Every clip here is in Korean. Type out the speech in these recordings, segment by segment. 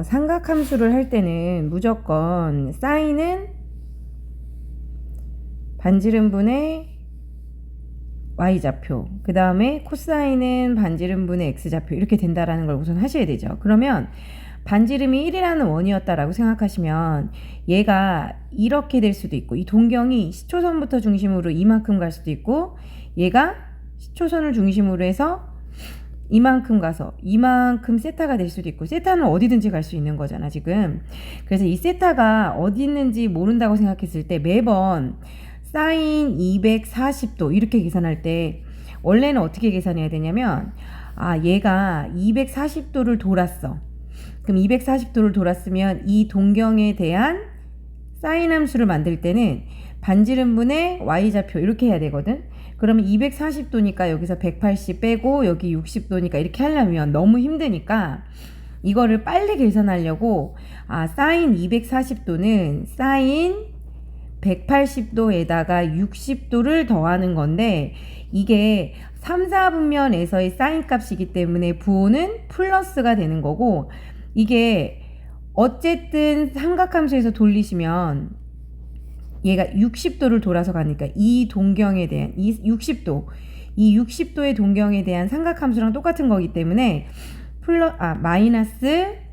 삼각함수를 할 때는 무조건 사인은 반지름분의 y좌표, 그 다음에 코사인은 반지름분의 x좌표 이렇게 된다라는 걸 우선 하셔야 되죠. 그러면 반지름이 1이라는 원이었다라고 생각하시면 얘가 이렇게 될 수도 있고, 이 동경이 시초선부터 중심으로 이만큼 갈 수도 있고, 얘가 시초선을 중심으로 해서 이만큼 가서 이만큼 세타가 될 수도 있고, 세타는 어디든지 갈 수 있는 거잖아 지금. 그래서 이 세타가 어디 있는지 모른다고 생각했을 때 매번 사인 240도 이렇게 계산할 때 원래는 어떻게 계산해야 되냐면, 얘가 240도를 돌았어. 그럼 240도를 돌았으면 이 동경에 대한 사인 함수를 만들 때는 반지름분의 y좌표 이렇게 해야 되거든. 그러면 240도니까 여기서 180 빼고 여기 60도니까 이렇게 하려면 너무 힘드니까 이거를 빨리 계산하려고 사인 240도는 사인 180도에다가 60도를 더하는 건데, 이게 3, 4분면에서의 사인 값이기 때문에 부호는 플러스가 되는 거고, 이게 어쨌든 삼각함수에서 돌리시면 얘가 60도를 돌아서 가니까 이 동경에 대한 이 60도의 동경에 대한 삼각함수랑 똑같은 거기 때문에 마이너스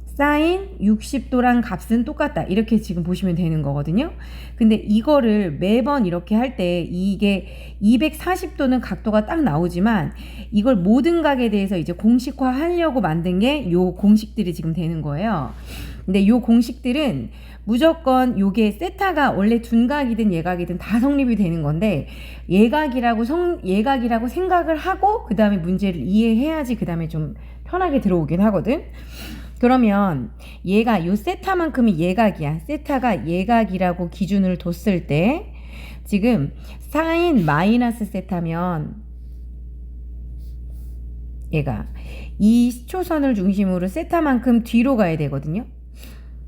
사인 60도랑 값은 똑같다 이렇게 지금 보시면 되는 거거든요. 근데 이거를 매번 이렇게 할 때 이게 240도는 각도가 딱 나오지만 이걸 모든 각에 대해서 이제 공식화 하려고 만든 게 요 공식들이 지금 되는 거예요. 근데 요 공식들은 무조건 요게 세타가 원래 둔각이든 예각이든 다 성립이 되는 건데, 예각이라고 생각을 하고 그 다음에 문제를 이해해야지 그 다음에 좀 편하게 들어오긴 하거든. 그러면 얘가 요 세타만큼이 예각이야. 세타가 예각이라고 기준을 뒀을 때 지금 사인 마이너스 세타면 얘가 이 시초선을 중심으로 세타만큼 뒤로 가야 되거든요.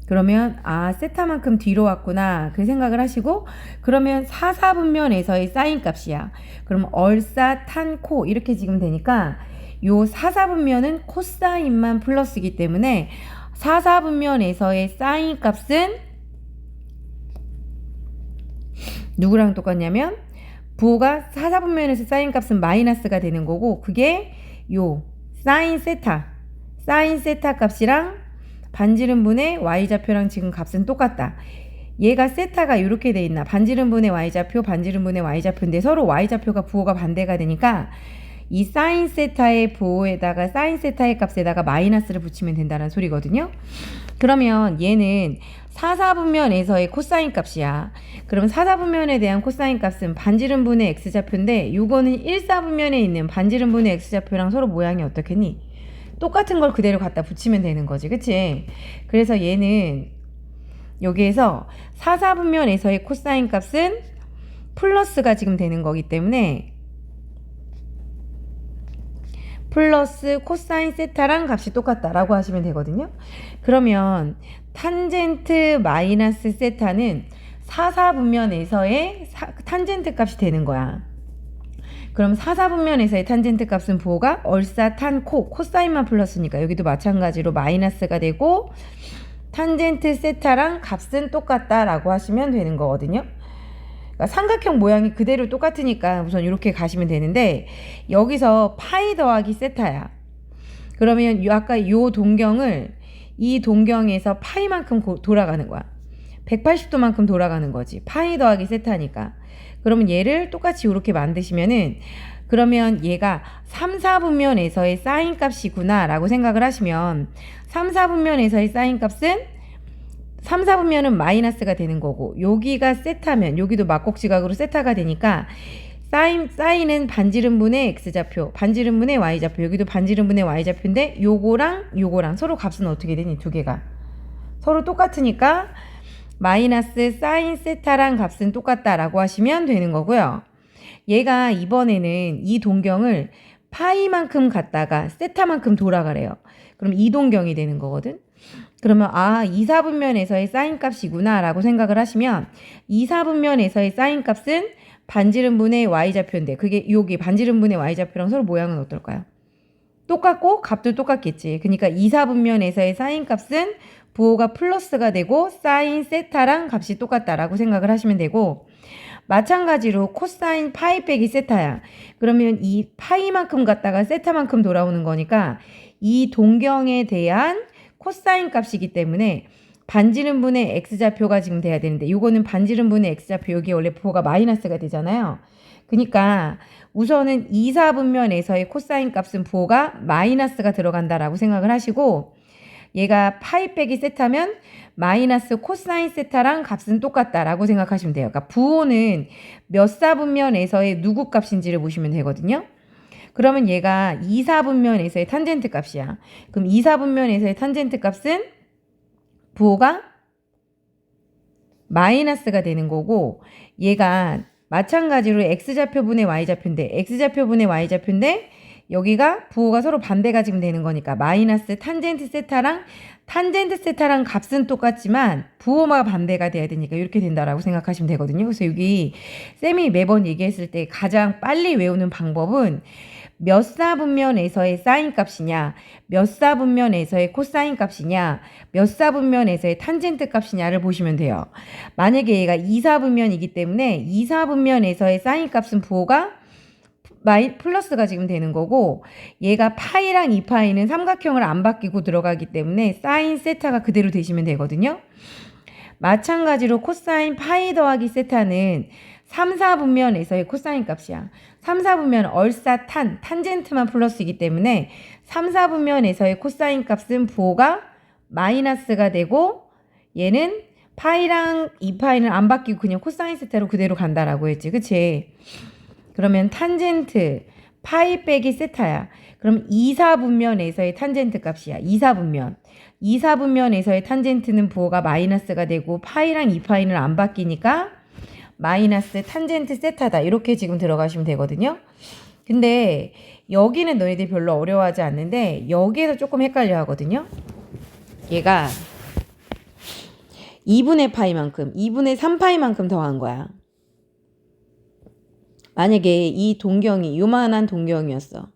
그러면 세타만큼 뒤로 왔구나 그 생각을 하시고, 그러면 4, 4분면에서의 사인 값이야. 그럼 얼싸 탄 코 이렇게 지금 되니까 요 4, 4분면은 코사인만 플러스이기 때문에 4, 4분면에서의 사인 값은 누구랑 똑같냐면 부호가 4, 4분면에서 사인 값은 마이너스가 되는 거고, 그게 요 사인 세타 값이랑 반지름분의 y좌표랑 지금 값은 똑같다. 얘가 세타가 이렇게 돼 있나, 반지름분의 y좌표 반지름분의 y좌표인데 서로 y좌표가 부호가 반대가 되니까 이 사인 세타의 부호에다가 사인 세타의 값에다가 마이너스를 붙이면 된다는 소리거든요. 그러면 얘는 4, 4분면에서의 코사인 값이야. 그러면 4, 4분면에 대한 코사인 값은 반지름분의 x좌표인데 요거는 1, 4분면에 있는 반지름분의 x좌표랑 서로 모양이 어떻겠니? 똑같은 걸 그대로 갖다 붙이면 되는 거지, 그치? 그래서 얘는 여기에서 4, 4분면에서의 코사인 값은 플러스가 지금 되는 거기 때문에 플러스 코사인 세타랑 값이 똑같다라고 하시면 되거든요. 그러면 탄젠트 마이너스 세타는 4, 4분면에서의 탄젠트 값이 되는 거야. 그럼 4, 4분면에서의 탄젠트 값은 부호가 얼싸 탄 코사인만 플러스니까 여기도 마찬가지로 마이너스가 되고, 탄젠트 세타랑 값은 똑같다라고 하시면 되는 거거든요. 그러니까 삼각형 모양이 그대로 똑같으니까 우선 이렇게 가시면 되는데, 여기서 파이 더하기 세타야. 그러면 아까 요 동경을 이 동경에서 파이만큼 돌아가는 거야. 180도만큼 돌아가는 거지. 파이 더하기 세타니까. 그러면 얘를 똑같이 이렇게 만드시면은, 그러면 얘가 3, 4분면에서의 사인 값이구나 라고 생각을 하시면 3, 4분면에서의 사인 값은 3, 4분면은 마이너스가 되는 거고, 여기가 세타면 여기도 막곡지각으로 세타가 되니까 사인은 반지름분의 x좌표 반지름분의 y좌표, 여기도 반지름분의 y좌표인데 요거랑 서로 값은 어떻게 되니? 두 개가 서로 똑같으니까 마이너스 사인 세타랑 값은 똑같다라고 하시면 되는 거고요. 얘가 이번에는 이 동경을 파이만큼 갔다가 세타만큼 돌아가래요. 그럼 이 동경이 되는 거거든. 그러면 2, 4분면에서의 사인 값이구나 라고 생각을 하시면 2, 4분면에서의 사인 값은 반지름분의 y좌표인데, 그게 여기 반지름분의 y좌표랑 서로 모양은 어떨까요? 똑같고 값도 똑같겠지. 그러니까 2, 4분면에서의 사인 값은 부호가 플러스가 되고 사인 세타랑 값이 똑같다라고 생각을 하시면 되고, 마찬가지로 코사인 파이 빼기 세타야. 그러면 이 파이만큼 갔다가 세타만큼 돌아오는 거니까 이 동경에 대한 코사인 값이기 때문에 반지름분의 x좌표가 지금 돼야 되는데, 이거는 반지름분의 x좌표, 여기 원래 부호가 마이너스가 되잖아요. 그러니까 우선은 2, 4분면에서의 코사인 값은 부호가 마이너스가 들어간다라고 생각을 하시고, 얘가 파이 빼기 세타면 마이너스 코사인 세타랑 값은 똑같다라고 생각하시면 돼요. 그러니까 부호는 몇 사분면에서의 누구 값인지를 보시면 되거든요. 그러면 얘가 2, 4분면에서의 탄젠트 값이야. 그럼 2, 4분면에서의 탄젠트 값은 부호가 마이너스가 되는 거고, 얘가 마찬가지로 x좌표분의 y좌표인데, x좌표분의 y좌표인데 여기가 부호가 서로 반대가 지금 되는 거니까 마이너스 탄젠트 세타랑 값은 똑같지만 부호가 반대가 돼야 되니까 이렇게 된다라고 생각하시면 되거든요. 그래서 여기 쌤이 매번 얘기했을 때 가장 빨리 외우는 방법은 몇 사분면에서의 사인 값이냐, 몇 사분면에서의 코사인 값이냐, 몇 사분면에서의 탄젠트 값이냐를 보시면 돼요. 만약에 얘가 2, 4분면이기 때문에 2, 4분면에서의 사인 값은 부호가 플러스가 지금 되는 거고, 얘가 파이랑 2파이는 삼각형을 안 바뀌고 들어가기 때문에 사인 세타가 그대로 되시면 되거든요. 마찬가지로 코사인 파이 더하기 세타는 3, 4분면에서의 코사인 값이야. 3, 4분면 얼싸 탄젠트만 플러스이기 때문에 3, 4분면에서의 코사인 값은 부호가 마이너스가 되고, 얘는 파이랑 2파이는 안 바뀌고 그냥 코사인 세타로 그대로 간다라고 했지. 그치? 그러면 탄젠트 파이 빼기 세타야. 그럼 2, 4분면에서의 탄젠트 값이야. 2, 4분면. 2, 4분면에서의 탄젠트는 부호가 마이너스가 되고 파이랑 2파이는 안 바뀌니까 마이너스 탄젠트 세타다. 이렇게 지금 들어가시면 되거든요. 근데 여기는 너희들 별로 어려워하지 않는데 여기에서 조금 헷갈려 하거든요. 얘가 2분의 파이만큼, 2분의 3파이만큼 더한 거야. 만약에 이 동경이 요만한 동경이었어.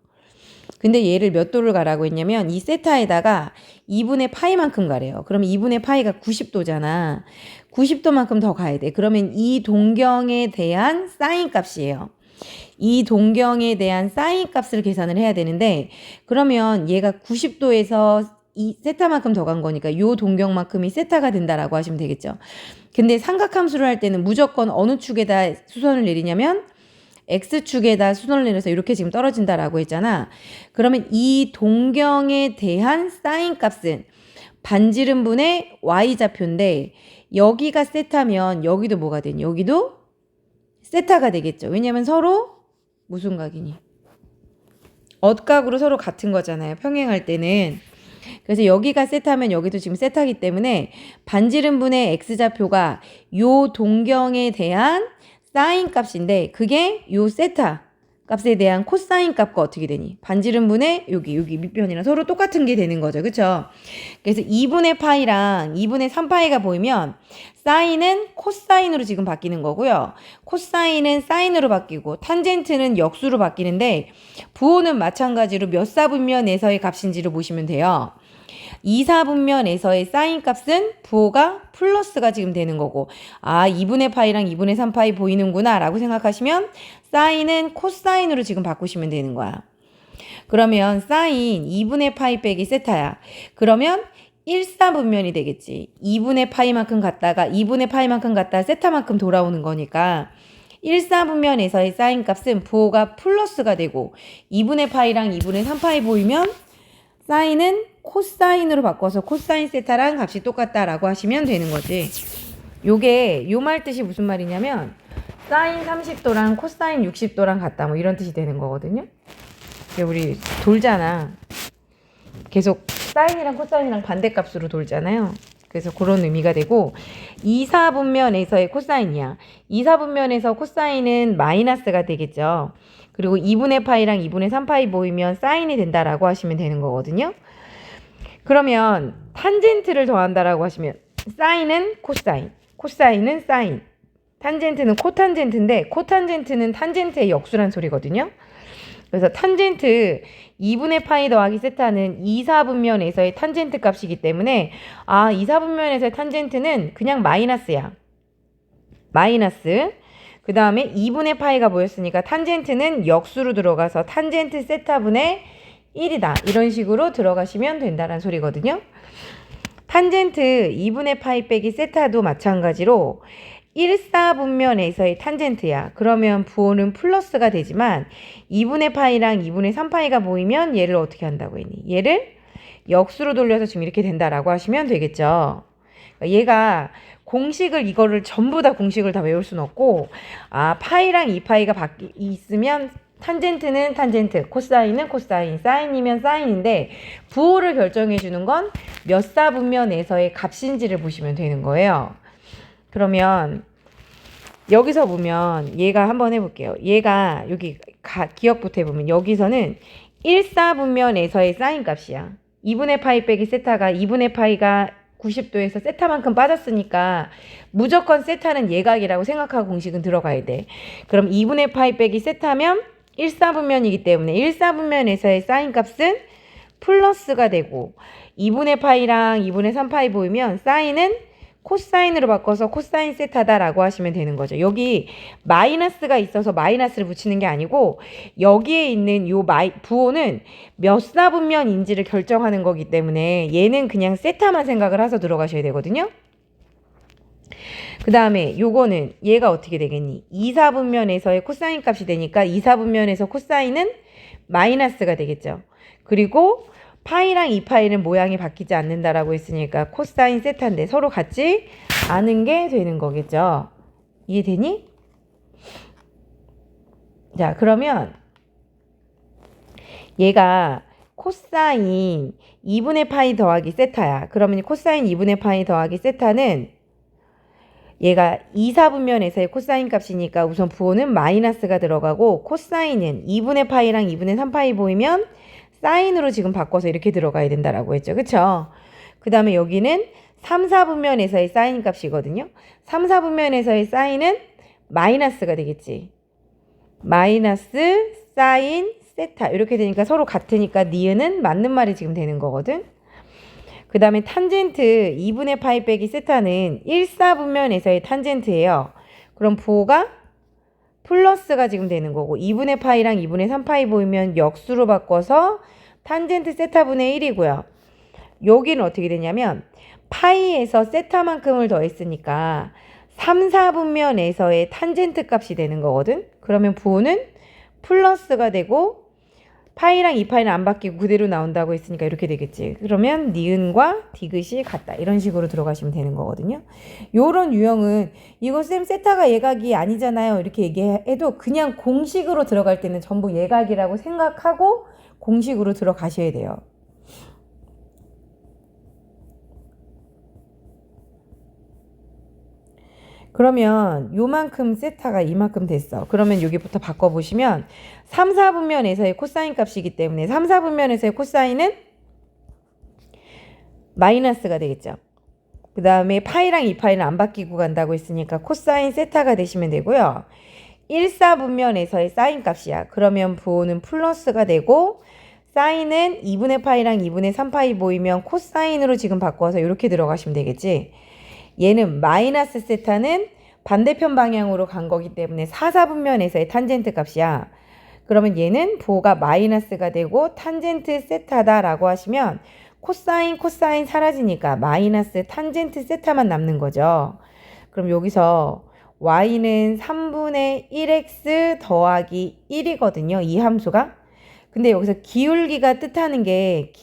근데 얘를 몇 도를 가라고 했냐면 이 세타에다가 2분의 파이만큼 가래요. 그러면 2분의 파이가 90도잖아. 90도만큼 더 가야 돼. 그러면 이 동경에 대한 사인 값이에요. 이 동경에 대한 사인 값을 계산을 해야 되는데, 그러면 얘가 90도에서 이 세타만큼 더 간 거니까 요 동경만큼이 세타가 된다라고 하시면 되겠죠. 근데 삼각함수를 할 때는 무조건 어느 축에다 수선을 내리냐면 X축에다 수선을 내려서 이렇게 지금 떨어진다라고 했잖아. 그러면 이 동경에 대한 사인 값은 반지름분의 Y좌표인데, 여기가 세타면 여기도 뭐가 되니? 여기도 세타가 되겠죠. 왜냐면 서로 무슨 각이니? 엇각으로 서로 같은 거잖아요. 평행할 때는. 그래서 여기가 세타면 여기도 지금 세타기 때문에 반지름분의 X좌표가 요 동경에 대한 사인 값인데, 그게 요 세타 값에 대한 코사인 값과 어떻게 되니? 반지름분의 여기 밑변이랑 서로 똑같은 게 되는 거죠. 그쵸? 그래서 2분의 파이랑 2분의 3파이가 보이면 사인은 코사인으로 지금 바뀌는 거고요. 코사인은 사인으로 바뀌고 탄젠트는 역수로 바뀌는데, 부호는 마찬가지로 몇 사분면에서의 값인지를 보시면 돼요. 2, 4분면에서의 사인 값은 부호가 플러스가 지금 되는 거고, 아, 2분의 파이랑 2분의 3파이 보이는구나 라고 생각하시면 사인은 코사인으로 지금 바꾸시면 되는 거야. 그러면 사인 2분의 파이 빼기 세타야. 그러면 1사분면이 되겠지. 2분의 파이만큼 갔다가 2분의 파이만큼 갔다가 세타만큼 돌아오는 거니까 1사분면에서의 사인 값은 부호가 플러스가 되고, 2분의 파이랑 2분의 3파이 보이면 사인은 코사인으로 바꿔서 코사인 세타랑 값이 똑같다라고 하시면 되는 거지. 요게 요 말 뜻이 무슨 말이냐면 사인 30도랑 코사인 60도랑 같다, 뭐 이런 뜻이 되는 거거든요. 우리 돌잖아. 계속 사인이랑 코사인이랑 반대값으로 돌잖아요. 그래서 그런 의미가 되고, 2, 4분면에서의 코사인이야. 2, 4분면에서 코사인은 마이너스가 되겠죠. 그리고 2분의 파이랑 2분의 3파이 보이면 사인이 된다라고 하시면 되는 거거든요. 그러면 탄젠트를 더한다라고 하시면 사인은 코사인, 코사인은 사인, 탄젠트는 코탄젠트인데 코탄젠트는 탄젠트의 역수란 소리거든요. 그래서 탄젠트 2분의 파이 더하기 세타는 2사분면에서의 탄젠트 값이기 때문에 2사분면에서의 탄젠트는 그냥 마이너스야. 마이너스. 그 다음에 2분의 파이가 뭐였으니까 탄젠트는 역수로 들어가서 탄젠트 세타분의 1이다. 이런 식으로 들어가시면 된다는 소리거든요. 탄젠트 2분의 파이 빼기 세타도 마찬가지로 1사분면에서의 탄젠트야. 그러면 부호는 플러스가 되지만 2분의 파이랑 2분의 3파이가 모이면 얘를 어떻게 한다고 했니? 얘를 역수로 돌려서 지금 이렇게 된다라고 하시면 되겠죠. 그러니까 얘가 공식을 이거를 전부 다 공식을 다 외울 수는 없고 파이랑 2파이가 있으면 탄젠트는 탄젠트, 코사인은 코사인, 사인이면 사인인데 부호를 결정해 주는 건 몇 사분면에서의 값인지를 보시면 되는 거예요. 그러면 여기서 보면 얘가 한번 해볼게요. 얘가 여기 기억부터 해보면 여기서는 1사분면에서의 사인 값이야. 2분의 파이 빼기 세타가 2분의 파이가 90도에서 세타만큼 빠졌으니까 무조건 세타는 예각이라고 생각하고 공식은 들어가야 돼. 그럼 2분의 파이 빼기 세타면 1사분면이기 때문에 1사분면에서의 사인 값은 플러스가 되고 2분의 파이랑 2분의 3파이 보이면 사인은 코사인으로 바꿔서 코사인 세타다라고 하시면 되는 거죠. 여기 마이너스가 있어서 마이너스를 붙이는 게 아니고 여기에 있는 요 부호는 몇 사분면인지를 결정하는 거기 때문에 얘는 그냥 세타만 생각을 해서 들어가셔야 되거든요. 그 다음에 요거는 얘가 어떻게 되겠니? 2사분면에서의 코사인 값이 되니까 2사분면에서 코사인은 마이너스가 되겠죠. 그리고 파이랑 2파이는 모양이 바뀌지 않는다라고 했으니까 코사인 세타인데 서로 같이 아는 게 되는 거겠죠. 이해되니? 자, 그러면 얘가 코사인 2분의 파이 더하기 세타야. 그러면 코사인 2분의 파이 더하기 세타는 얘가 2사분면에서의 코사인 값이니까 우선 부호는 마이너스가 들어가고 코사인은 2분의 파이랑 2분의 3파이 보이면 사인으로 지금 바꿔서 이렇게 들어가야 된다라고 했죠. 그쵸? 그 다음에 여기는 3, 4분면에서의 사인 값이거든요. 3, 4분면에서의 사인은 마이너스가 되겠지. 마이너스 사인 세타 이렇게 되니까 서로 같으니까 니은은 맞는 말이 지금 되는 거거든. 그 다음에 탄젠트 2분의 파이 빼기 세타는 1사분면에서의 탄젠트예요. 그럼 부호가 플러스가 지금 되는 거고 2분의 파이랑 2분의 3파이 보이면 역수로 바꿔서 탄젠트 세타분의 1이고요. 여기는 어떻게 되냐면 파이에서 세타만큼을 더했으니까 3, 4분면에서의 탄젠트 값이 되는 거거든. 그러면 부호는 플러스가 되고 파이랑 2파이는 안 바뀌고 그대로 나온다고 했으니까 이렇게 되겠지. 그러면 니은과 디귿이 같다. 이런 식으로 들어가시면 되는 거거든요. 요런 유형은 이거 쌤 세타가 예각이 아니잖아요. 이렇게 얘기해도 그냥 공식으로 들어갈 때는 전부 예각이라고 생각하고 공식으로 들어가셔야 돼요. 그러면 요만큼 세타가 이만큼 됐어. 그러면 여기부터 바꿔보시면 3, 4분면에서의 코사인 값이기 때문에 3, 4분면에서의 코사인은 마이너스가 되겠죠. 그 다음에 파이랑 2파이는 안 바뀌고 간다고 했으니까 코사인 세타가 되시면 되고요. 1, 4분면에서의 사인 값이야. 그러면 부호는 플러스가 되고 사인은 2분의 파이랑 2분의 3파이 보이면 코사인으로 지금 바꿔서 이렇게 들어가시면 되겠지. 얘는 마이너스 세타는 반대편 방향으로 간 거기 때문에 4, 4분면에서의 탄젠트 값이야. 그러면 얘는 부호가 마이너스가 되고 탄젠트 세타다라고 하시면 코사인 사라지니까 마이너스 탄젠트 세타만 남는 거죠. 그럼 여기서 y는 3분의 1x 더하기 1이거든요. 이 함수가. 근데 여기서 기울기가 뜻하는 게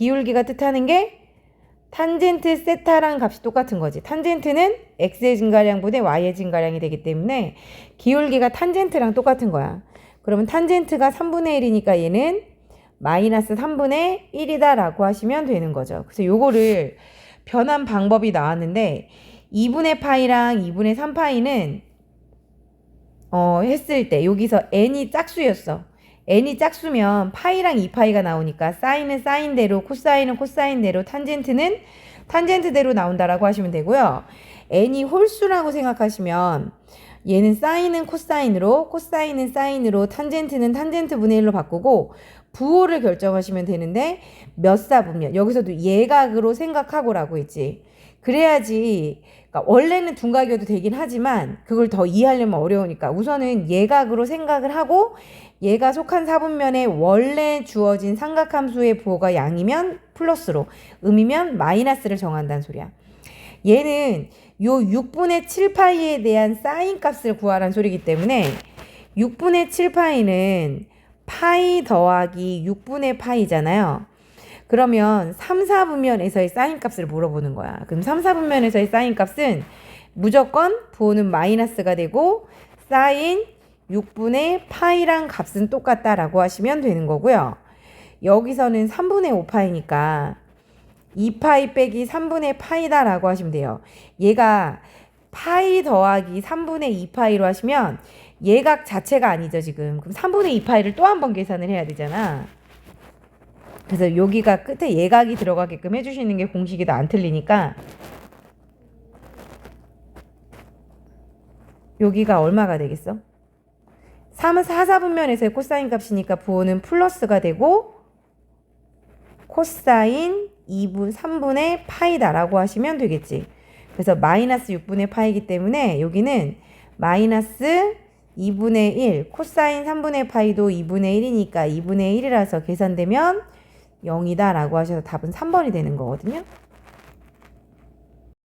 탄젠트 세타랑 값이 똑같은 거지. 탄젠트는 x의 증가량분의 y의 증가량이 되기 때문에 기울기가 탄젠트랑 똑같은 거야. 그러면 탄젠트가 3분의 1이니까 얘는 마이너스 3분의 1이다 라고 하시면 되는 거죠. 그래서 요거를 변한 방법이 나왔는데 2분의 파이랑 2분의 3파이는 했을 때 여기서 n이 짝수였어. n이 짝수면 파이랑 2파이가 나오니까 사인은 사인대로 코사인은 코사인대로 탄젠트는 탄젠트대로 나온다라고 하시면 되고요. n이 홀수라고 생각하시면 얘는 사인은 코사인으로, 코사인은 사인으로, 탄젠트는 탄젠트 분의 1로 바꾸고 부호를 결정하시면 되는데 몇 사분면, 여기서도 예각으로 생각하고라고 했지. 그래야지, 그러니까 원래는 둔각이어도 되긴 하지만 그걸 더 이해하려면 어려우니까 우선은 예각으로 생각을 하고 얘가 속한 사분면에 원래 주어진 삼각함수의 부호가 양이면 플러스로, 음이면 마이너스를 정한다는 소리야. 얘는 요 6분의 7파이에 대한 사인 값을 구하라는 소리이기 때문에 6분의 7파이는 파이 더하기 6분의 파이잖아요. 그러면 3, 4분면에서의 사인 값을 물어보는 거야. 그럼 3, 4분면에서의 사인 값은 무조건 부호는 마이너스가 되고 사인 6분의 파이랑 값은 똑같다라고 하시면 되는 거고요. 여기서는 3분의 5파이니까 2파이 빼기 3분의 파이다라고 하시면 돼요. 얘가 파이 더하기 3분의 2파이로 하시면 예각 자체가 아니죠, 지금. 그럼 3분의 2파이를 또 한 번 계산을 해야 되잖아. 그래서 여기가 끝에 예각이 들어가게끔 해주시는 게 공식이 더 안 틀리니까 여기가 얼마가 되겠어? 3은 4, 4분면에서의 코사인 값이니까 부호는 플러스가 되고 코사인 3분의 파이다라고 하시면 되겠지. 그래서 마이너스 6분의 파이기 때문에 여기는 마이너스 2분의 1, 코사인 3분의 파이도 2분의 1이니까 2분의 1이라서 계산되면 0이다 라고 하셔서 답은 3번이 되는 거거든요.